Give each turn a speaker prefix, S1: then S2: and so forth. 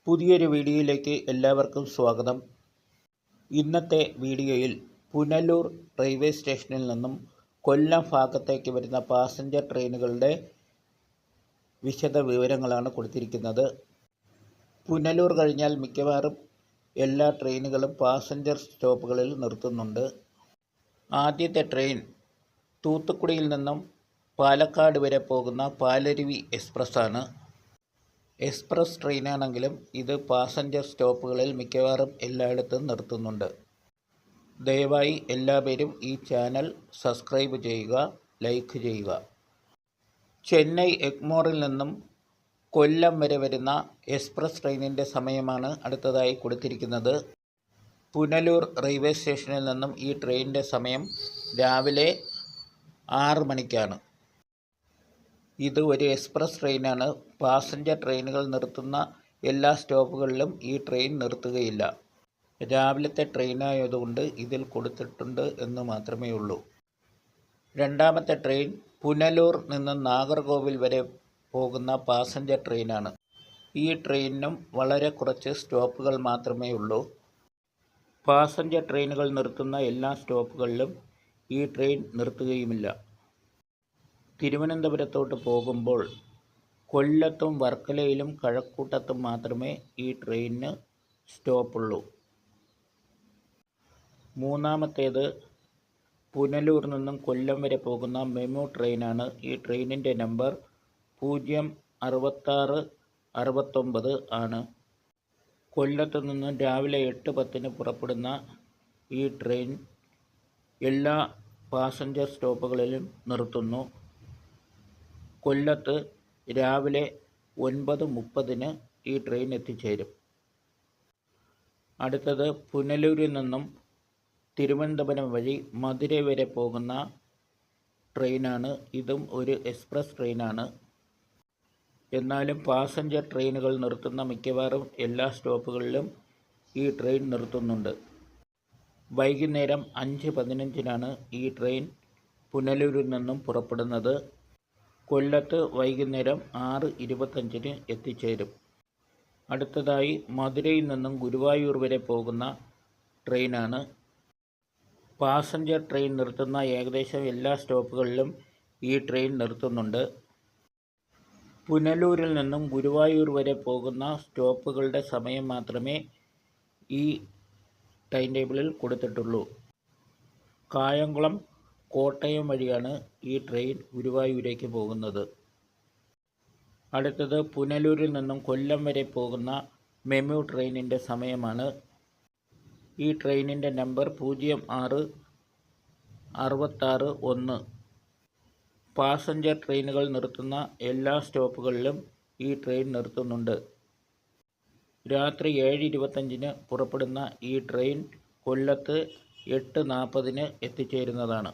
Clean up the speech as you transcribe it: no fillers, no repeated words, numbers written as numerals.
S1: പുതിയൊരു വീഡിയോയിലേക്ക് എല്ലാവർക്കും സ്വാഗതം. ഇന്നത്തെ വീഡിയോയിൽ പുനലൂർ റെയിൽവേ സ്റ്റേഷനിൽ നിന്നും കൊല്ലം ഭാഗത്തേക്ക് വരുന്ന പാസഞ്ചർ ട്രെയിനുകളുടെ വിശദ വിവരങ്ങളാണ് കൊടുത്തിരിക്കുന്നത്. പുനലൂർ കഴിഞ്ഞാൽ മിക്കവാറും എല്ലാ ട്രെയിനുകളും പാസഞ്ചർ സ്റ്റോപ്പുകളിൽ നിർത്തുന്നുണ്ട്. ആദ്യത്തെ ട്രെയിൻ തൂത്തുക്കുടിയിൽ നിന്നും പാലക്കാട് വരെ പോകുന്ന പാലരുവി എക്സ്പ്രസ് ആണ്. എക്സ്പ്രസ് ട്രെയിനാണെങ്കിലും ഇത് പാസഞ്ചർ സ്റ്റോപ്പുകളിൽ മിക്കവാറും എല്ലായിടത്തും നിർത്തുന്നുണ്ട്. ദയവായി എല്ലാവരും ഈ ചാനൽ സബ്സ്ക്രൈബ് ചെയ്യുക, ലൈക്ക് ചെയ്യുക. ചെന്നൈ എഗ്മോറിൽ നിന്നും കൊല്ലം വരെ വരുന്ന എക്സ്പ്രസ് ട്രെയിനിൻ്റെ സമയമാണ് അടുത്തതായി കൊടുത്തിരിക്കുന്നത്. പുനലൂർ റെയിൽവേ സ്റ്റേഷനിൽ നിന്നും ഈ ട്രെയിനിൻ്റെ സമയം രാവിലെ 6 മണിക്കാണ്. ഇത് ഒരു എക്സ്പ്രസ് ട്രെയിനാണ്. പാസഞ്ചർ ട്രെയിനുകൾ നിർത്തുന്ന എല്ലാ സ്റ്റോപ്പുകളിലും ഈ ട്രെയിൻ നിർത്തുകയില്ല. രാവിലത്തെ ട്രെയിനായതുകൊണ്ട് ഇതിൽ കൊടുത്തിട്ടുണ്ട് എന്ന് മാത്രമേ ഉള്ളൂ. രണ്ടാമത്തെ ട്രെയിൻ പുനലൂർ നിന്ന് നാഗർകോവിൽ വരെ പോകുന്ന പാസഞ്ചർ ട്രെയിനാണ്. ഈ ട്രെയിനിനും വളരെ കുറച്ച് സ്റ്റോപ്പുകൾ മാത്രമേ ഉള്ളൂ. പാസഞ്ചർ ട്രെയിനുകൾ നിർത്തുന്ന എല്ലാ സ്റ്റോപ്പുകളിലും ഈ ട്രെയിൻ നിർത്തുകയുമില്ല. തിരുവനന്തപുരത്തോട്ട് പോകുമ്പോൾ കൊല്ലത്തും വർക്കലയിലും കഴക്കൂട്ടത്തും മാത്രമേ ഈ ട്രെയിനിന് സ്റ്റോപ്പുള്ളൂ. മൂന്നാമത്തേത് പുനലൂർ നിന്നും കൊല്ലം വരെ പോകുന്ന മെമു ട്രെയിനാണ്. ഈ ട്രെയിനിൻ്റെ നമ്പർ 06669 ആണ്. കൊല്ലത്ത് നിന്നും രാവിലെ 8:10 പുറപ്പെടുന്ന ഈ ട്രെയിൻ എല്ലാ പാസഞ്ചർ സ്റ്റോപ്പുകളിലും നിർത്തുന്നു. കൊല്ലത്ത് രാവിലെ 9:30 ഈ ട്രെയിൻ എത്തിച്ചേരും. അടുത്തത് പുനലൂരിൽ നിന്നും തിരുവനന്തപുരം വഴി മധുര വരെ പോകുന്ന ട്രെയിനാണ്. ഇതും ഒരു എക്സ്പ്രസ് ട്രെയിനാണ്. എന്നാലും പാസഞ്ചർ ട്രെയിനുകൾ നിർത്തുന്ന മിക്കവാറും എല്ലാ സ്റ്റോപ്പുകളിലും ഈ ട്രെയിൻ നിർത്തുന്നുണ്ട്. വൈകുന്നേരം 5:15 ഈ ട്രെയിൻ പുനലൂരിൽ നിന്നും പുറപ്പെടുന്നത്. കൊല്ലത്ത് വൈകുന്നേരം 6:25 എത്തിച്ചേരും. അടുത്തതായി മധുരയിൽ നിന്നും ഗുരുവായൂർ വരെ പോകുന്ന ട്രെയിനാണ്. പാസഞ്ചർ ട്രെയിൻ നിർത്തുന്ന ഏകദേശം എല്ലാ സ്റ്റോപ്പുകളിലും ഈ ട്രെയിൻ നിർത്തുന്നുണ്ട്. പുനലൂരിൽ നിന്നും ഗുരുവായൂർ വരെ പോകുന്ന സ്റ്റോപ്പുകളുടെ സമയം മാത്രമേ ഈ ടൈം ടേബിളിൽ കൊടുത്തിട്ടുള്ളൂ. കായംകുളം, കോട്ടയം വഴിയാണ് ഈ ട്രെയിൻ ഗുരുവായൂരേക്ക് പോകുന്നത്. അടുത്തത് പുനലൂരിൽ നിന്നും കൊല്ലം വരെ പോകുന്ന മെമു ട്രെയിനിൻ്റെ സമയമാണ്. ഈ ട്രെയിനിൻ്റെ നമ്പർ 06661. പാസഞ്ചർ ട്രെയിനുകൾ നിർത്തുന്ന എല്ലാ സ്റ്റോപ്പുകളിലും ഈ ട്രെയിൻ നിർത്തുന്നുണ്ട്. രാത്രി 7:25 പുറപ്പെടുന്ന ഈ ട്രെയിൻ കൊല്ലത്ത് 8:40 എത്തിച്ചേരുന്നതാണ്.